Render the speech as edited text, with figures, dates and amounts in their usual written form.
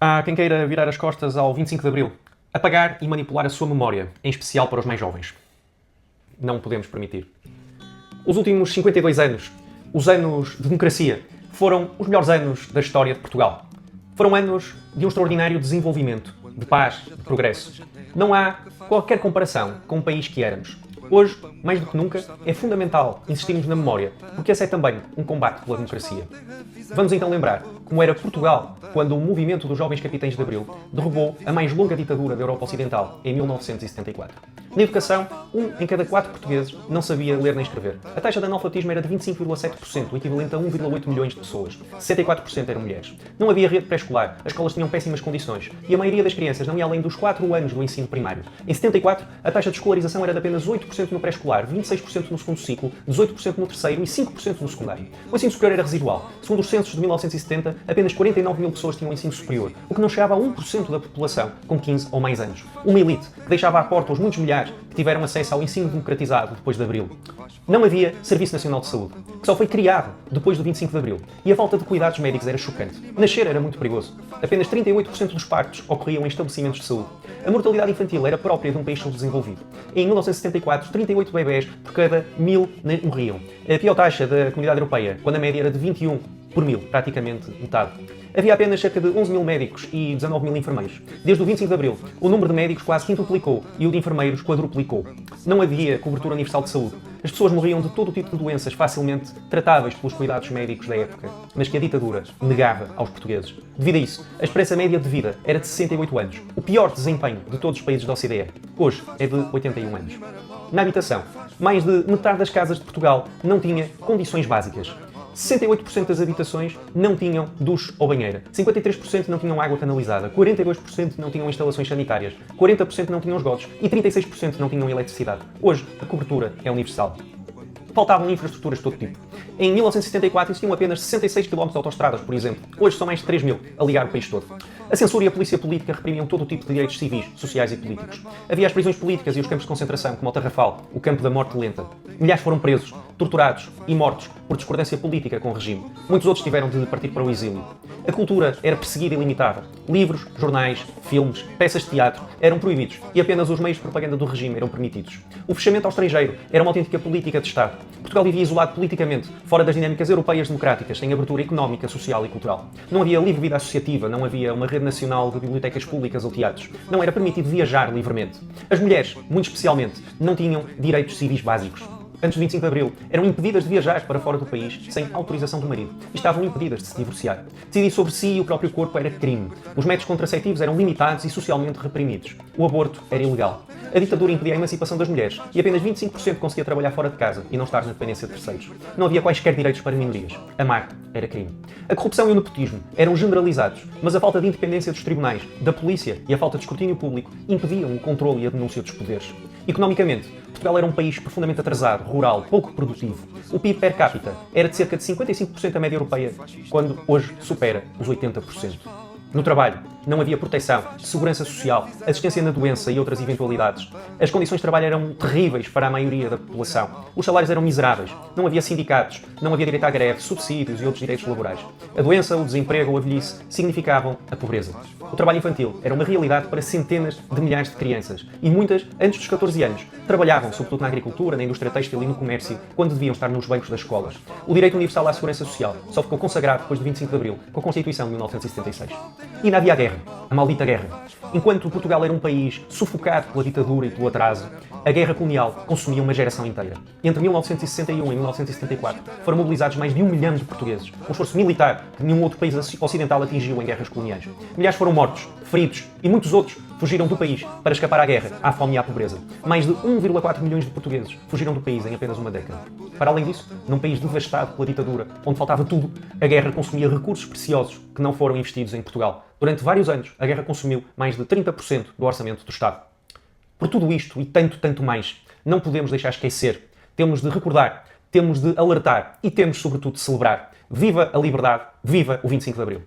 Há quem queira virar as costas ao 25 de Abril, apagar e manipular a sua memória, em especial para os mais jovens. Não podemos permitir. Os últimos 52 anos, os anos de democracia, foram os melhores anos da história de Portugal. Foram anos de um extraordinário desenvolvimento, de paz, de progresso. Não há qualquer comparação com o país que éramos. Hoje, mais do que nunca, é fundamental insistirmos na memória, porque esse é também um combate pela democracia. Vamos então lembrar como era Portugal quando o movimento dos Jovens Capitães de Abril derrubou a mais longa ditadura da Europa Ocidental em 1974. Na educação, 1 em cada 4 portugueses não sabia ler nem escrever. A taxa de analfabetismo era de 25,7%, o equivalente a 1,8 milhões de pessoas. 64% eram mulheres. Não havia rede pré-escolar, as escolas tinham péssimas condições e a maioria das crianças não ia além dos 4 anos do ensino primário. Em 74, a taxa de escolarização era de apenas 8% no pré-escolar, 26% no segundo ciclo, 18% no terceiro e 5% no secundário. O ensino superior era residual. Segundo os censos de 1970, apenas 49 mil pessoas tinham ensino superior, o que não chegava a 1% da população com 15 ou mais anos. Uma elite que deixava à porta os muitos milhares que tiveram acesso ao ensino democratizado depois de Abril. Não havia Serviço Nacional de Saúde, que só foi criado depois do 25 de Abril, e a falta de cuidados médicos era chocante. Nascer era muito perigoso. Apenas 38% dos partos ocorriam em estabelecimentos de saúde. A mortalidade infantil era própria de um país subdesenvolvido. Em 1974, 38 bebés por cada 1000 morriam. A pior taxa da Comunidade Europeia, quando a média era de 21 por 1000, praticamente metade. Havia apenas cerca de 11 mil médicos e 19 mil enfermeiros. Desde o 25 de Abril, o número de médicos quase quintuplicou e o de enfermeiros quadruplicou. Não havia cobertura universal de saúde. As pessoas morriam de todo o tipo de doenças facilmente tratáveis pelos cuidados médicos da época, mas que a ditadura negava aos portugueses. Devido a isso, a esperança média de vida era de 68 anos, o pior desempenho de todos os países da OCDE. Hoje é de 81 anos. Na habitação, mais de metade das casas de Portugal não tinha condições básicas. 68% das habitações não tinham duche ou banheira, 53% não tinham água canalizada, 42% não tinham instalações sanitárias, 40% não tinham esgotos e 36% não tinham eletricidade. Hoje, a cobertura é universal. Faltavam infraestruturas de todo tipo. Em 1974 existiam apenas 66 km de autoestradas, por exemplo. Hoje são mais de 3 mil a ligar o país todo. A censura e a polícia política reprimiam todo o tipo de direitos civis, sociais e políticos. Havia as prisões políticas e os campos de concentração, como o Tarrafal, o campo da morte lenta. Milhares foram presos, torturados e mortos por discordância política com o regime. Muitos outros tiveram de partir para o exílio. A cultura era perseguida e limitada. Livros, jornais, filmes, peças de teatro eram proibidos e apenas os meios de propaganda do regime eram permitidos. O fechamento ao estrangeiro era uma autêntica política de Estado. Portugal vivia isolado politicamente, fora das dinâmicas europeias democráticas, sem abertura económica, social e cultural. Não havia livre vida associativa, não havia uma rede nacional de bibliotecas públicas ou teatros. Não era permitido viajar livremente. As mulheres, muito especialmente, não tinham direitos civis básicos. Antes do 25 de Abril, eram impedidas de viajar para fora do país sem autorização do marido e estavam impedidas de se divorciar. Decidir sobre si e o próprio corpo era crime. Os métodos contraceptivos eram limitados e socialmente reprimidos. O aborto era ilegal. A ditadura impedia a emancipação das mulheres e apenas 25% conseguia trabalhar fora de casa e não estar na dependência de terceiros. Não havia quaisquer direitos para minorias. Amar era crime. A corrupção e o nepotismo eram generalizados, mas a falta de independência dos tribunais, da polícia e a falta de escrutínio público impediam o controle e a denúncia dos poderes. Economicamente, Portugal era um país profundamente atrasado, rural, pouco produtivo. O PIB per capita era de cerca de 55% da média europeia, quando hoje supera os 80%. No trabalho, não havia proteção, segurança social, assistência na doença e outras eventualidades. As condições de trabalho eram terríveis para a maioria da população. Os salários eram miseráveis. Não havia sindicatos, não havia direito à greve, subsídios e outros direitos laborais. A doença, o desemprego ou a velhice significavam a pobreza. O trabalho infantil era uma realidade para centenas de milhares de crianças. E muitas, antes dos 14 anos, trabalhavam, sobretudo na agricultura, na indústria têxtil e no comércio, quando deviam estar nos bancos das escolas. O direito universal à segurança social só ficou consagrado depois de 25 de Abril, com a Constituição de 1976. E ainda havia a guerra, a maldita guerra. Enquanto Portugal era um país sufocado pela ditadura e pelo atraso, a guerra colonial consumia uma geração inteira. Entre 1961 e 1974 foram mobilizados mais de 1 milhão de portugueses, um esforço militar que nenhum outro país ocidental atingiu em guerras coloniais. Milhares foram mortos, feridos e muitos outros fugiram do país para escapar à guerra, à fome e à pobreza. Mais de 1,4 milhões de portugueses fugiram do país em apenas uma década. Para além disso, num país devastado pela ditadura, onde faltava tudo, a guerra consumia recursos preciosos que não foram investidos em Portugal. Durante vários anos, a guerra consumiu mais de 30% do orçamento do Estado. Por tudo isto e tanto mais, não podemos deixar esquecer. Temos de recordar, temos de alertar e temos, sobretudo, de celebrar. Viva a liberdade, viva o 25 de Abril.